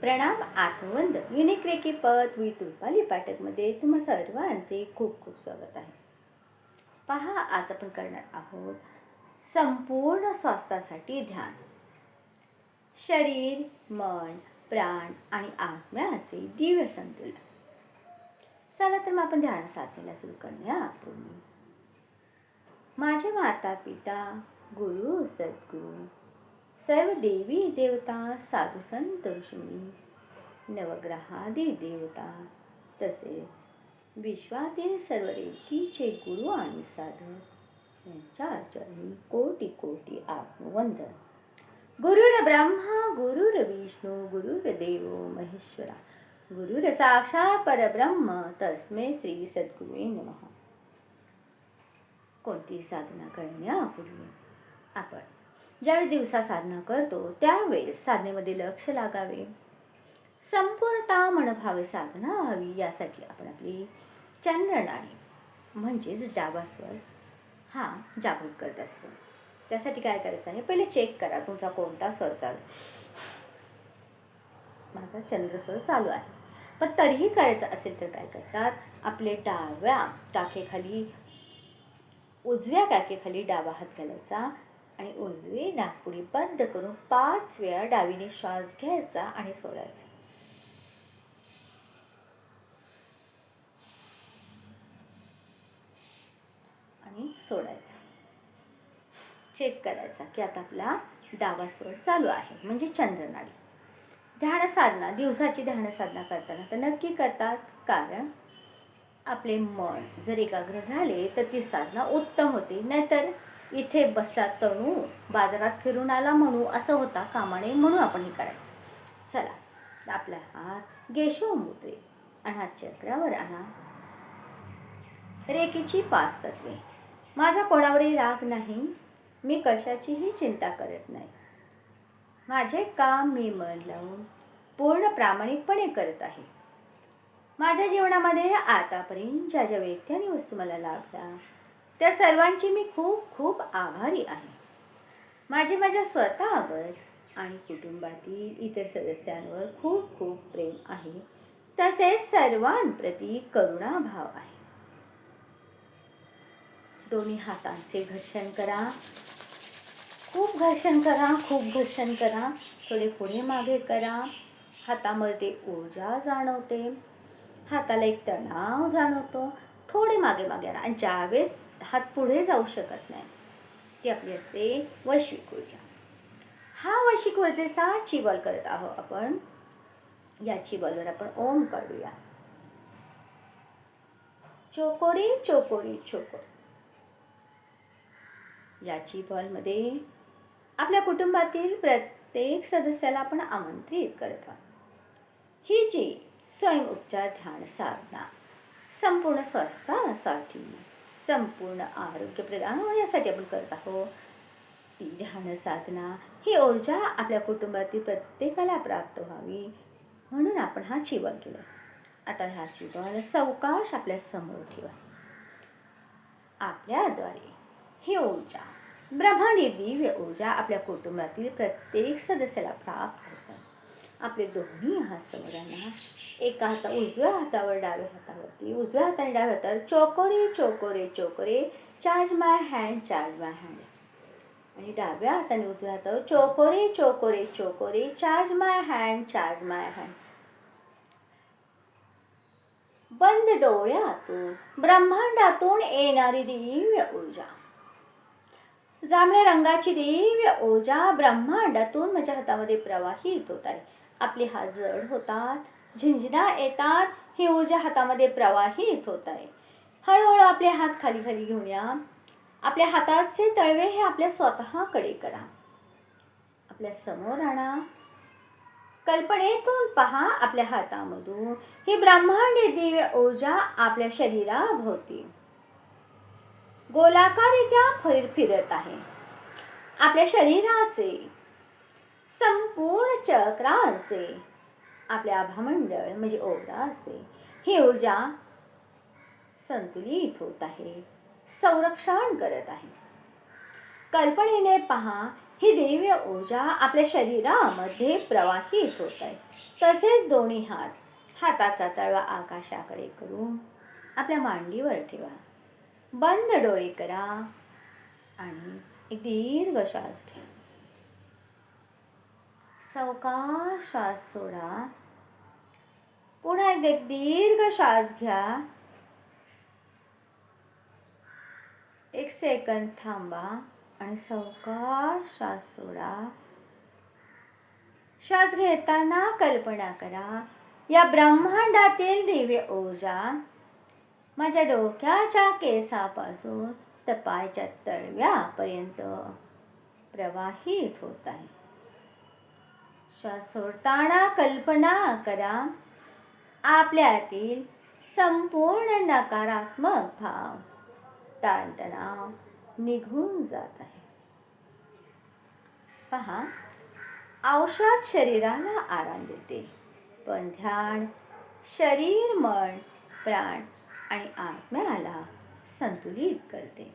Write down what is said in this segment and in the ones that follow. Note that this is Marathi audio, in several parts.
प्रणाम आत्मवंद युनिक रेकी पद वि तुलपाली पाठकमध्ये तुम्हा सर्वांचे खूप खूप स्वागत आहे. पहा, आज आपण करणार आहोत संपूर्ण स्वास्थ्यासाठी ध्यान. शरीर, मन, प्राण आणि आत्म्याचे दिव्य संतुलन. चला तर मग आपण ध्यान साधनेला सुरू करण्यापूर्वी माझे माता पिता, गुरु सद्गुरू, सर्व देवी देवता, साधू संत ऋषिमुनी, नवग्रहादी देवता, तसेच विश्वातील सर्व रेकीचे गुरु आणि साधक यांच्या चरणी कोटी कोटी आत्मवंदन. गुरुर ब्रह्मा गुरुर विष्णू गुरुर्देव महेश्वरा, गुरुर साक्षात परब्रह्म तस्मै श्री सद्गुरुवे नमः. कोणतीही साधना करण्यापूर्वी आपण ज्यावेळी दिवसा साधना करतो त्यावेळेस साधनेमध्ये लक्ष लागावे, संपूर्णता मनभावे साधना हवी. यासाठी आपण आपली चंद्रनाडी म्हणजेच डावा स्वर हा जागृत करत असतो. त्यासाठी काय करायचं आहे, पहिले चेक करा तुमचा कोणता स्वर चालू. माझा चंद्रस्वर चालू आहे, पण तरीही करायचं असेल तर काय करतात, आपले डाव्या काखेखाली उजव्या काखेखाली डावा हात घालायचा आणि उजवी नाकपुडी बंद करून 5 वेळा डावीने श्वास घ्यायचा आणि सोडायचा. आणि सोडायचा. चेक करायचा की आता आपला डावा स्वर चालू आहे, म्हणजे चंद्रनाडी. ध्यान साधना, दिवसाची ध्यान साधना करताना तर नक्की करतात, कारण आपले मन जर एकाग्र झाले तर ती साधना उत्तम होते. नाहीतर इथे बसला तणू बाजारात फिरून आला म्हणू असं होता कामा नये, म्हणून आपण हे करायचं. चला, आपला हात गेशोमुद्रे अनाहत चक्रावर आणा. रेकीची 5 तत्वे. माझा कोणावरही राग नाही, मी कशाचीही चिंता करत नाही. माझे काम मी मन लावून पूर्ण प्रामाणिकपणे करत आहे. माझ्या जीवनामध्ये आतापर्यंत ज्या ज्या व्यक्ती आणि वस्तू मला लाभल्या त्या सर्वांची मी खूप खूप आभारी आहे. माझ्या स्वतःवर आणि कुटुंबातील इतर सदस्यांवर खूप खूप प्रेम आहे. तसेच सर्वांप्रती करुणाभाव आहे. दोन्ही हातांचे घर्षण करा, खूप घर्षण करा, खूप घर्षण करा. थोडे पुढे मागे करा. हातामध्ये ऊर्जा जाणवते, हाताला एक तणाव जाणवतो. थोडे मागे मागे आणा आणि ज्यावेळेस हात पुढे जाऊ शकत नाही ती आपली असते वैश्विक ऊर्जा. हा वैश्विक ऊर्जेचा चिवल करत आहोत आपण. या चिवलवर आपण ओम काढूया. चोकोरी चोकोरी चोकोरी. या चिवलमध्ये आपल्या कुटुंबातील प्रत्येक सदस्याला आपण आमंत्रित करत आहोत. ही जी स्वयंउपचार ध्यान साधना संपूर्ण स्वास्थ्यासाठी, संपूर्ण आरोग्य प्रदान होण्यासाठी आपण करत आहोत. ती ध्यान साधना, ही ऊर्जा आपल्या कुटुंबातील प्रत्येकाला प्राप्त व्हावी म्हणून आपण हा चिवल केला. आता हा चिवल सावकाश आपल्या समोर ठेवा. आपल्याद्वारे ही ऊर्जा, ब्रह्मांडी दिव्य ऊर्जा आपल्या कुटुंबातील प्रत्येक सदस्याला प्राप्त होतात. आपले दोन्ही हात समोर आणा. एका हाता उजव्या हातावर डाव्या हातावरती, उजव्या हाताने डाव्या हातावर चोकोरे चोकोरे चोकोरे, चार्ज माय हँड, चार्ज माय हँड. आणि डाव्या हाताने उजव्या हातावर चोकोरे चोकोरे चोकोरे, चार्ज माय हँड, चार्ज माय हँड. बंद डोळ्यातून ब्रह्मांडातून येणारी दिव्य ऊर्जा, जांभळ्या रंगाची दिव्य ऊर्जा ब्रह्मांडातून माझ्या हातामध्ये प्रवाहित होत आहे. आपले हात जड होतात, झिंझिण्या येतात, ही ऊर्जा हातामध्ये प्रवाहित होत आहे. हळूहळू आपले हात खाली खाली घेऊन या. आपल्या हाताचे तळवे हे आपल्या स्वतःकडे करा. आपल्या समोर आणा. कल्पनेतून पहा, आपल्या हातामधून ही ब्रह्मांडी दिव्य ऊर्जा आपल्या शरीराभोवती गोलाकारित्या फिरत आहे. आपल्या शरीराचे संपूर्ण चक्राचे, आपल्या आभामंडळ म्हणजे ओराचे ही ऊर्जा संतुलित होत आहे, संरक्षण करत आहे. कल्पनेने पहा, ही दिव्य ऊर्जा आपल्या शरीरामध्ये प्रवाहित होत आहे. तसेच दोन्ही हाताचा तळवा आकाशाकडे करून आपल्या मांडीवर ठेवा. बंद डोळे करा आणि एक दीर्घ श्वास घ्या. सावकाश श्वास सोडा. पुन्हा एक दीर्घ श्वास घ्या. 1 सेकंद थांबा आणि सावकाश श्वास सोडा. श्वास घेताना कल्पना करा, या ब्रह्मांडातील दिव्य ऊर्जा माझ्या डोक्याच्या केसापासून तर पायाच्या तळव्यापर्यंत प्रवाहित होत आहे. श्वास सोडताना कल्पना करा, आपल्यातील संपूर्ण नकारात्मक भाव, ताणतणाव निघून जात आहे. पहा, औषध शरीराला आराम देते, पण ध्यान शरीर, मन, प्राण आणि आत्म्याला संतुलित करते.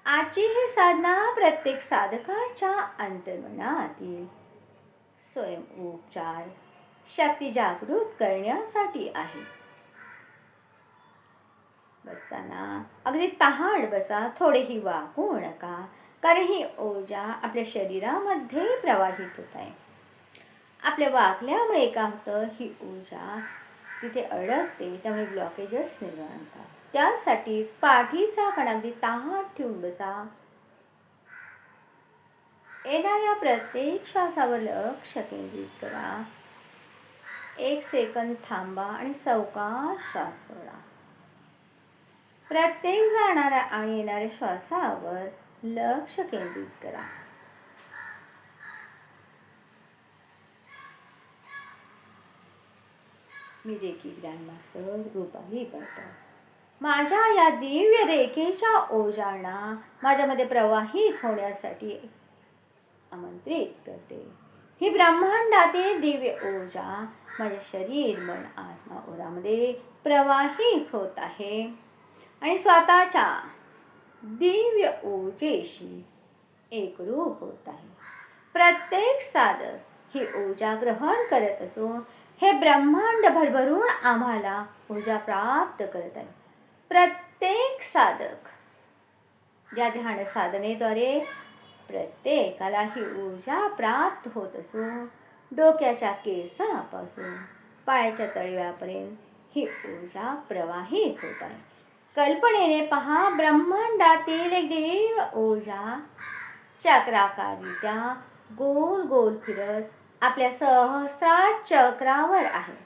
आजची ही साधना प्रत्येक साधकाच्या अंतर्मनातील स्वयंउपचार शक्ती जागृत करण्यासाठी आहे. बसताना अगदी ताहाड बसा, थोडेही वाकू नका, कारण ही ऊर्जा आपल्या शरीरामध्ये प्रवाहित होत आहे. आपल्या वाकल्यामुळे काय होतं, ही ऊर्जा तिथे अडकते, त्यामुळे ब्लॉकेजेस निर्माण होतात. त्यासाठीच पाठीचा कणा अगदी ताहाड ठेवून बसा. येणाऱ्या प्रत्येक श्वासावर लक्ष केंद्रित करा. 1 सेकंद थांबा आणि सावकाश श्वास सोडा. प्रत्येक जाणाऱ्या आणि येणाऱ्या श्वासावर लक्ष केंद्रित करा. मी रेकी ग्रँडमास्टर रुपाली पाटील माझ्या या दिव्य रेखेच्या ऊर्जांना माझ्यामध्ये प्रवाहित होण्यासाठी आमंत्रित करते. ही ब्रह्मांडातील दिव्य ऊर्जा माझ्या शरीर, मन, आत्मा ओरामध्ये प्रवाहित होत आहे आणि स्वतःच्या दिव्य ऊर्जेशी एकरूप होत आहे. प्रत्येक साधक ही ऊर्जा ग्रहण करत असून हे ब्रह्मांड भरभरून आम्हाला ऊर्जा प्राप्त करत आहे. प्रत्येक साधक या ध्यान साधनेद्वारे प्रत्येकाला ही ऊर्जा प्राप्त होत असून डोक्याच्या केसापासून पायाच्या तळव्यापर्यंत ही ऊर्जा प्रवाहित होत आहे. कल्पनेने पहा, ब्रह्मांडातील एक दिव्य ऊर्जा चक्राकारित्या गोल गोल फिरत आपल्या सहस्रार चक्रावर आहे.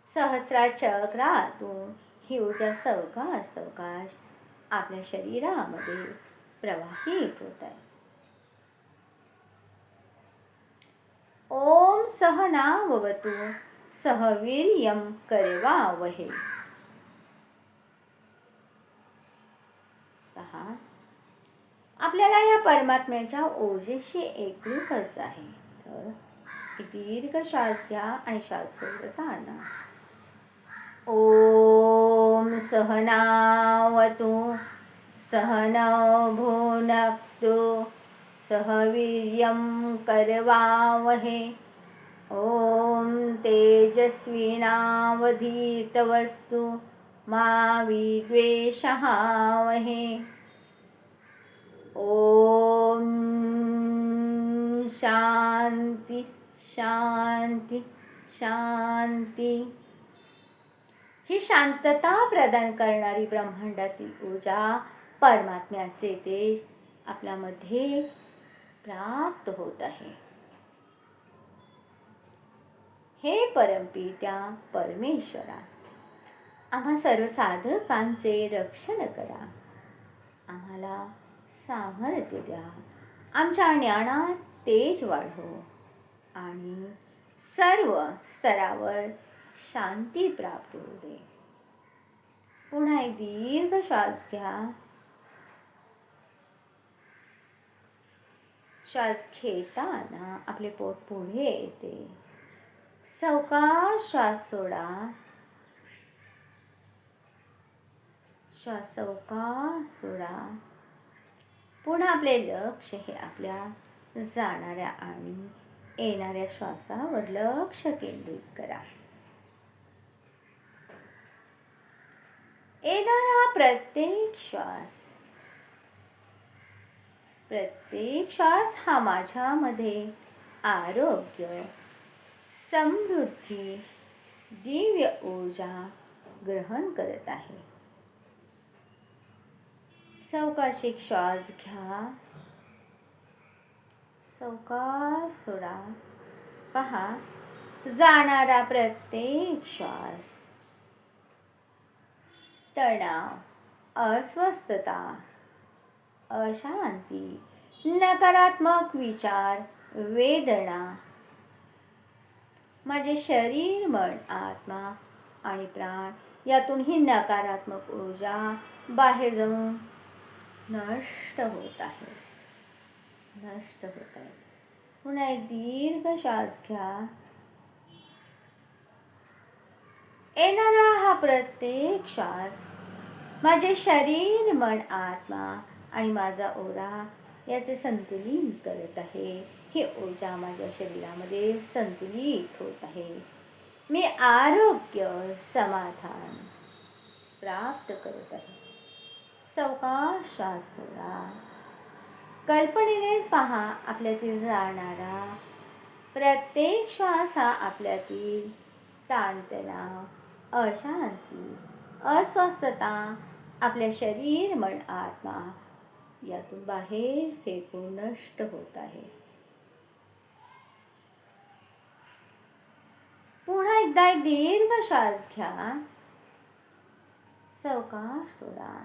सहस्रार चक्रातून ही ऊर्जा सावकाश सावकाश आपल्या शरीरामध्ये प्रवाहित होत आहे. ओम सहनाववतु सहवीर्यं करवावहै. पहा, आपल्याला या परमात्म्याच्या ऊर्जेशी एकरूपच आहे. तर एक दीर्घ श्वास घ्या आणि श्वास सोडताना ओम सहनावतु सहनौ भुनक्तु सहवीर्यं करवावहै. ओम तेजस्विनावधीतमस्तु मा विद्विषावहै. ओम शांती शांती शांती. ही शांतता प्रदान करणारी ब्रह्मांडातील ऊर्जा, परमात्म्याचे तेज आपल्यामध्ये प्राप्त होत आहे. हे परमपित्या परमेश्वरा, आम्हा सर्व साधकांचे रक्षण करा. आम्हाला सामर्थ्य द्या. आमच्या ज्ञानात तेज वाढव आणि सर्व स्तरावर शांती प्राप्त होऊ दे. पुन्हा एक दीर्घ श्वास घ्या. श्वास घेताना आपले पोट पुढे येते. सावकाश श्वास सोडा. श्वास सावकाश सोडा. पुन्हा आपले लक्ष हे आपल्या जाणाऱ्या आणि येणाऱ्या श्वासावर लक्ष केंद्रित करा. येणारा प्रत्येक श्वास हा माझ्यामध्ये आरोग्य, समृद्धी, दिव्य ऊर्जा ग्रहण करत आहे. सावकाश श्वास घ्या, सावकाश सोडा. पहा, जाणारा प्रत्येक श्वास तणाव, अस्वस्थता, अशांती, नकारात्मक विचार, वेदना माझे शरीर, मन, आत्मा आणि प्राण यातून ही नकारात्मक ऊर्जा बाहेर जाऊन नष्ट होत आहे. पुन्हा एक दीर्घ श्वास घ्या. येणारा हा प्रत्येक श्वास माझे शरीर, मन, आत्मा आणि माझा ओरा याचे संतुलन करत आहे. ही ऊर्जा माझ्या शरीरामध्ये संतुलित होत आहे. मी आरोग्य, समाधान प्राप्त करत आहे. सावकाश श्वास सोडा. कल्पनेनेच पहा, आपल्यातील जाणारा प्रत्येक श्वास हा आपल्यातील ताणतणाव, अशांती, अस्वस्थता आपल्या शरीर, मन, आत्मा यातून बाहेर फेकून नष्ट होत आहे. पुन्हा एकदा एक दीर्घ श्वास घ्या, सावकाश सोडा.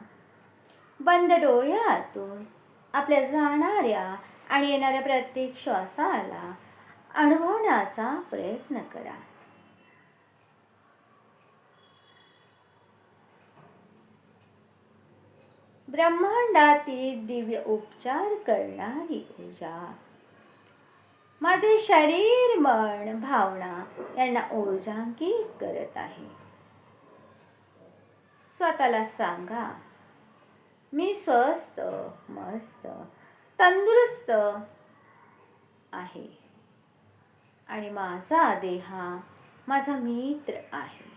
बंद डोळ्यातून आपल्या जाणाऱ्या आणि येणाऱ्या प्रत्येक श्वासाला अनुभवण्याचा प्रयत्न करा. ब्रह्मांडातील दिव्य उपचार करणारी ऊर्जा माझे शरीर, मन, भावना यांना ऊर्जांकित करत आहे. स्वतःला सांगा, मी स्वस्थ, मस्त, तंदुरुस्त आहे आणि माझा देह माझा मित्र आहे.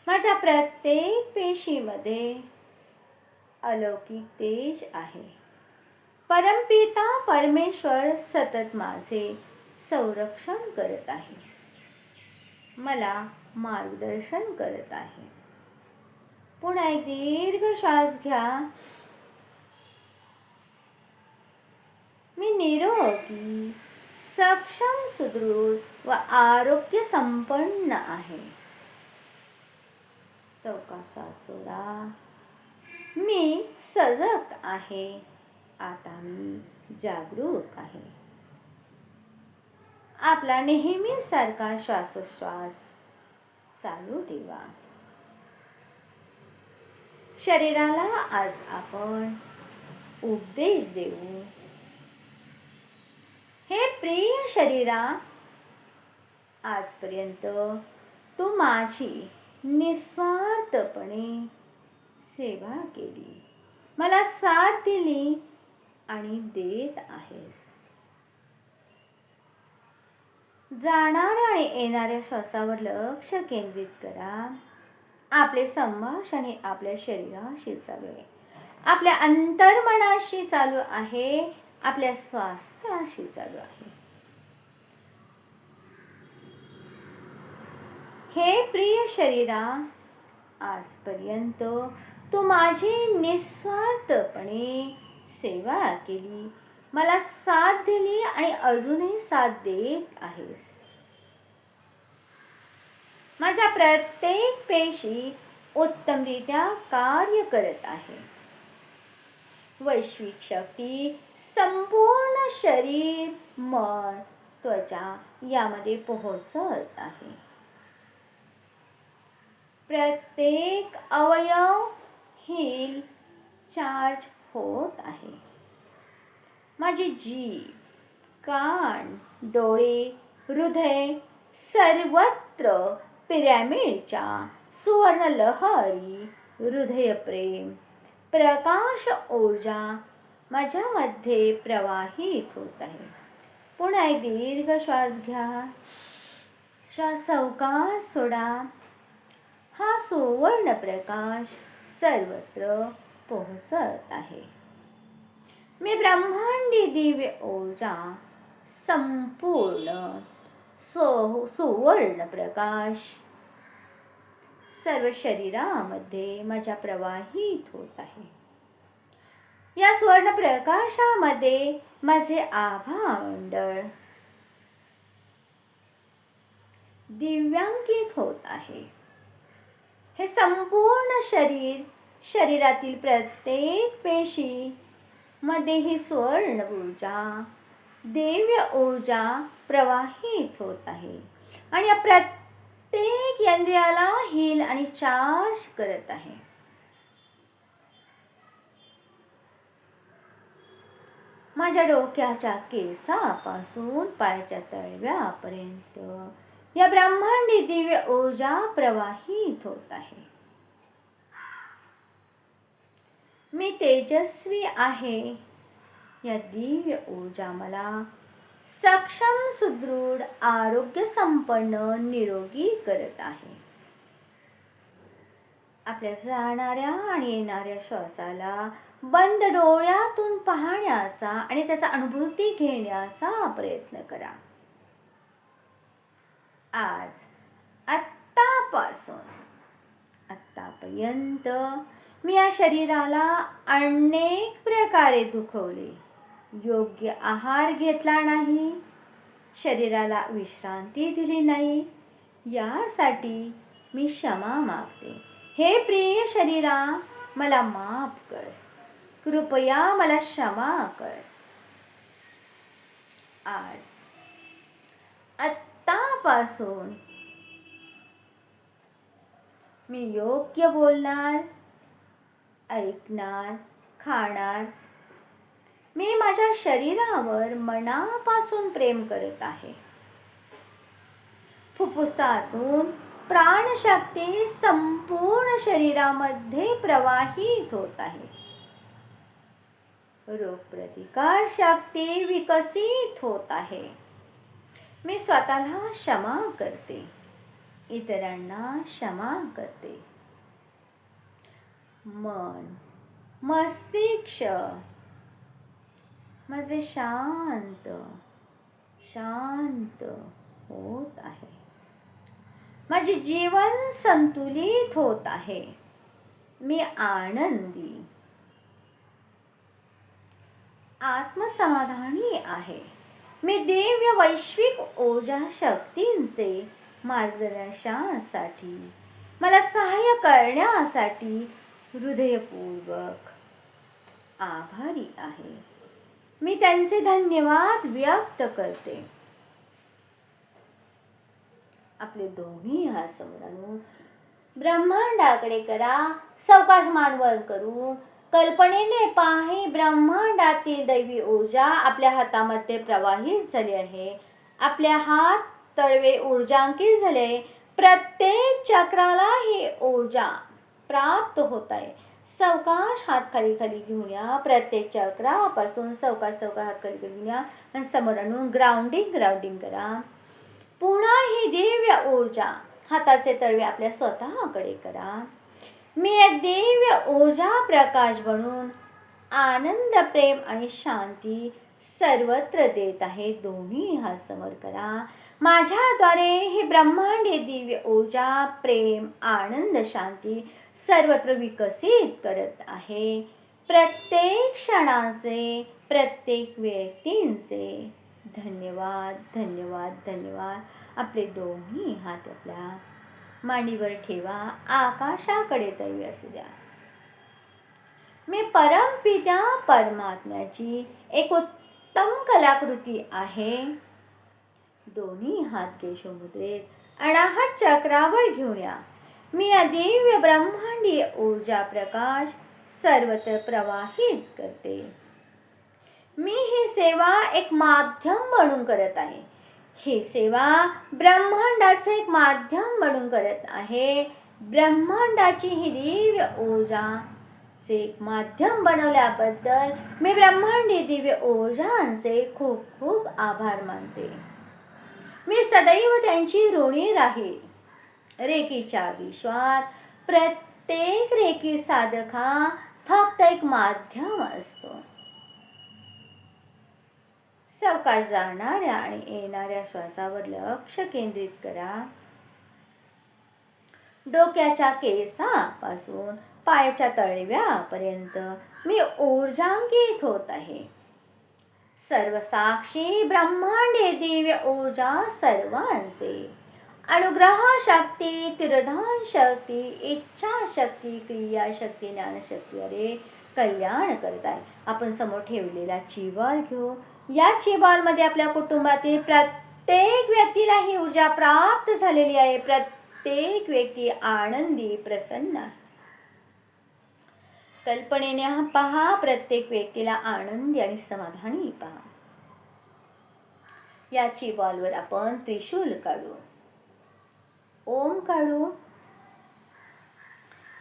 माझ्या प्रत्येक पेशीमध्ये अलौकिक तेज आहे. परमपिता परमेश्वर सतत माझे संरक्षण करत आहे, मला मार्गदर्शन करत आहे. पुन्हा एक दीर्घ श्वास घ्या. मी निरोगी, सक्षम, सुदृढ व आरोग्य संपन्न आहे. सावकाश श्वास सोडा. मी सजग आहे, आता मी जागरूक आहे. आपला नेहमीसारखा श्वासोच्छ्वास चालू ठेवा. शरीराला आज आपण उपदेश देऊ. हे प्रिय शरीरा, आजपर्यंत तू माझी निस्वार्थपणे सेवा केली, मला साथ दिली आणि देत आहेस. जाणाऱ्या आणि येणाऱ्या श्वासावर लक्ष केंद्रित करा. आपले संभाषण हे आपल्या शरीराशी चालू आहे, आपल्या अंतर्मनाशी चालू आहे, आपल्या स्वास्थ्याशी चालू आहे. हे प्रिय शरीरा, आजपर्यंत तू माझी निस्वार्थपणे सेवा केली, मला साथ दिली आणि अजूनही साथ देत आहेस. माझ्या प्रत्येक पेशी उत्तमरित्या कार्य करत आहे. वैश्विक शक्ती संपूर्ण शरीर, मन, त्वचा यामध्ये पोहोचत आहे. प्रत्येक अवयव हील, चार्ज होत आहे. माझी जीभ, कान, डोळे, हृदय सर्वत्र पिरॅमिडच्या सुवर्णलहरी हृदय प्रेम, प्रकाश ऊर्जा माझ्यामध्ये प्रवाहित होत आहे. पुन्हा एक दीर्घ श्वास घ्या. श्वास सावकाश सोडा. हा सुवर्ण प्रकाश सर्वत्र पोहोचत आहे. मी ब्रह्मांडी दिव्य ऊर्जा संपूर्ण सुवर्ण प्रकाश सर्व शरीरामध्ये माझ्या प्रवाहित होत आहे. या सुवर्ण प्रकाशामध्ये माझे आभामंडळ दिव्यांकित होत आहे. हे संपूर्ण शरीरातील प्रत्येक पेशी मध्ये ही सुवर्ण ऊर्जा दिव्य ऊर्जा प्रवाहित होत आहे आणि या प्रत्येक इंद्रियाला हील आणि चार्ज करत आहे. माझ्या डोक्याच्या केसापासून पायाच्या तळव्यापर्यंत या ब्रह्मांडी दिव्य ऊर्जा प्रवाहित होत आहे. मी तेजस्वी आहे. या दिव्य ऊर्जा मला सक्षम, सुदृढ, आरोग्य संपन्न, निरोगी करत आहे. आपल्या जाणाऱ्या आणि येणाऱ्या श्वासाला बंद डोळ्यातून पाहण्याचा आणि त्याचा अनुभूती घेण्याचा प्रयत्न करा. आज आत्तापर्यंत मी या शरीराला अनेक प्रकारे दुखवले. योग्य आहार घेतला नाही, शरीराला विश्रांती दिली नाही. यासाठी मी क्षमा मागते. हे प्रिय शरीरा, मला माफ कर. कृपया मला क्षमा कर. आज आत्तापासून मी योग्य बोलणार, ऐकणार, खाणार. मी माझ्या शरीरावर मनापासून प्रेम करत आहे. फुफ्फुसातून प्राणशक्ती संपूर्ण शरीरामध्ये प्रवाहित होत आहे. रोगप्रतिकार शक्ती विकसित होत आहे. मी स्वतःला क्षमा करते, इतरांना क्षमा करते. मन, मस्तिष्क माझे शांत होत आहे. माझे जीवन संतुलित होत आहे. मी आनंदी, आत्मसमाधानी आहे. मी दिव्य वैश्विक ऊर्जा शक्तींचे मार्गदर्शनासाठी, मला सहाय्य करण्यासाठी हृदयपूर्वक आभारी आहे. मी त्यांचे धन्यवाद व्यक्त करते. आपले दोन्ही हात समोर आणून ब्रह्मांडाकडे करा. सावकाश मान वर करून कल्पनेने पाहे ब्रह्मांडातील दैवी ऊर्जा आपल्या हातामध्ये प्रवाहित झाली आहे. आपल्या हात तळवे ऊर्जांकित झाले. प्रत्येक चक्राला ही ऊर्जा प्राप्त होत आहे. सावकाश हात खाली घेऊन या. प्रत्येक चक्रापासून सावकाश हात खाली घेऊन या आणि समोर आणून ग्राउंडिंग करा. पुन्हा ही दिव्य ऊर्जा हाताचे तळवे आपल्या स्वतःकडे करा. मी एक दिव्य ऊर्जा प्रकाश बनून आनंद, प्रेम आणि शांती सर्वत्र देत आहे. दोन्ही हात समोर करा. माझ्याद्वारे ही ब्रह्मांडीय दिव्य ऊर्जा प्रेम, आनंद, शांती सर्वत्र विकसित करत आहे. प्रत्येक क्षणाचे, प्रत्येक व्यक्तींचे धन्यवाद. आपले दोन्ही हात आपल्या मांडीवर ठेवा. आकाशाकडे तळवे असू द्या. मी परमपिता परमात्म्याची एक उत्तम कलाकृती आहे. दोन्ही हात केशव मुद्रेत अनाहत चक्रावर घेऊन या. मी या दिव्य ब्रह्मांडीय ऊर्जा प्रकाश सर्वत्र प्रवाहित करते. मी ही सेवा एक माध्यम म्हणून करत आहे. ही सेवा ब्रह्मांडाचे एक माध्यम म्हणून करत आहे. ब्रह्मांडाची ही दिव्य ऊर्जा चे एक माध्यम बनवल्याबद्दल मी ब्रह्मांडी दिव्य ऊर्जांचे खूप खूप आभार मानते. मी सदैव त्यांची ऋणी राहील. रेकीच्या विश्वात प्रत्येक रेकी साधक हा फक्त एक माध्यम असतो. सावकाश जाणाऱ्या आणि येणाऱ्या श्वासावर लक्ष केंद्रित करा. डोक्याच्या केसापासून पायाच्या तळव्यापर्यंत मी ऊर्जांकित होत आहे. सर्वसाक्षी ब्रह्मांडे दिव्य ऊर्जा सर्वांचे अनुग्रह शक्ती, तिरोधान शक्ती, इच्छा शक्ती, क्रिया शक्ती, ज्ञानशक्ती अरे कल्याण करत आहे. आपण समोर ठेवलेला चिबॉल घेऊ. या चिबॉलमध्ये आपल्या कुटुंबातील प्रत्येक व्यक्तीला ही ऊर्जा प्राप्त झालेली आहे. प्रत्येक व्यक्ती आनंदी, प्रसन्न आहे. कल्पनेने पहा, प्रत्येक व्यक्तीला आनंदी आणि समाधानी पहा. या चिबॉलवर आपण त्रिशूल काढू, ओम काढू,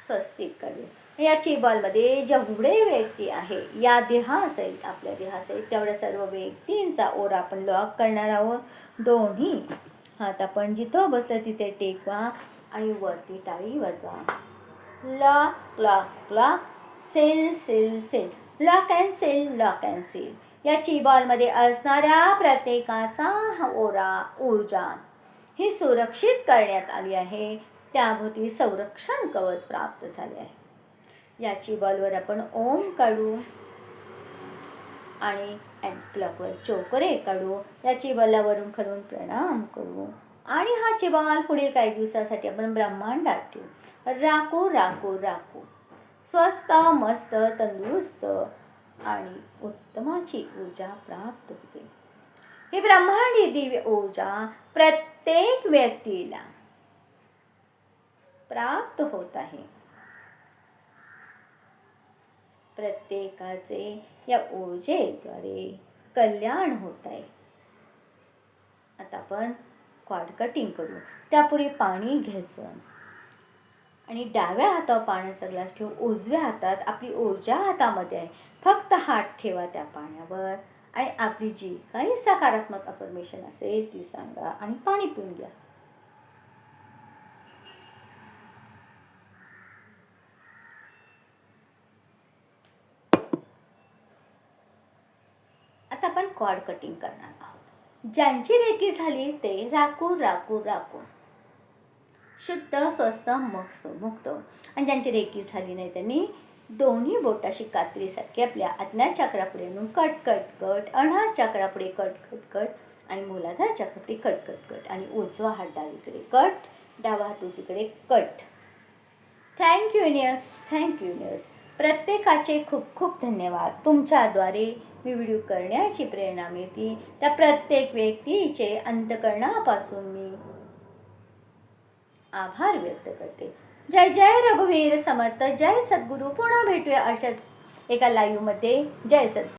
स्वस्तिक काढू. या चिबॉलमध्ये जेवढे व्यक्ती आहे या देहासहित, आपल्या देहासहित तेवढ्या सर्व व्यक्तींचा ओरा आपण लॉक करणार आहोत. दोन्ही हात आपण जिथं बसलं तिथे टेकवा आणि वरती टाळी वाजवा. Lock lock lock, cell cell cell, lock and cell, lock and cell. या चिबॉलमध्ये असणाऱ्या प्रत्येकाचा ओरा, ऊर्जा ही सुरक्षित करण्यात आली आहे. त्याभोवती संरक्षण कवच प्राप्त झाले आहे. या चिबॉलवर आपण ओम काढू आणि क्लॉकवर चोकरे काढू. या चिबॉलला वरून खालून प्रणाम करू आणि हा चिबॉल पुढील काही दिवसासाठी आपण ब्रह्मांडात ठेवू. राखू राखू राखू. स्वस्थ, मस्त, तंदुरुस्त आणि उत्तमाची ऊर्जा प्राप्त होते. ही ब्रह्मांडी दिव्य ऊर्जा प्रत्येक व्यक्तीला प्राप्त होत आहे. प्रत्येकाचे या ऊर्जेद्वारे कल्याण होत आहे. आता आपण कॉर्ड कटिंग करू. त्यापूर्वी पाणी घ्यायचं आणि डाव्या हातावर पाण्याचा ग्लास ठेवू. उजव्या हातात आपली ऊर्जा हातामध्ये आहे. फक्त हात ठेवा त्या पाण्यावर आणि आपली जी काही सकारात्मक अफर्मेशन असेल ती सांगा आणि पाणी पिऊन घ्या. आता आपण कॉर्ड कटिंग करणार आहोत. ज्यांची रेकी झाली ते राखू राखू राखू, शुद्ध, स्वस्थ, मुक्त. आणि ज्यांची रेकी झाली नाही त्यांनी दोन्ही बोटाशी कात्रीसारखी आपल्या आज्ञा चक्रापुढे नेऊन कट कट कट, अनाहत चक्रापुढे कट कट कट आणि मूलाधार चक्रापुढे कट कट कट आणि उजवा हात डावीकडे कट, डावा हात उजवीकडे cut. Thank you universe, thank you universe. प्रत्येकाचे खूप खूप धन्यवाद. तुमच्याद्वारे मी व्हिडिओ करण्याची प्रेरणा मिळते. त्या प्रत्येक व्यक्तीचे अंतःकरणापासून मी आभार व्यक्त करते. जय जय रघुवीर समर्थ. जय सद्गुरू. पुन्हा भेटूया अशाच एका लाईव्हमध्ये. जय सद्गुरू.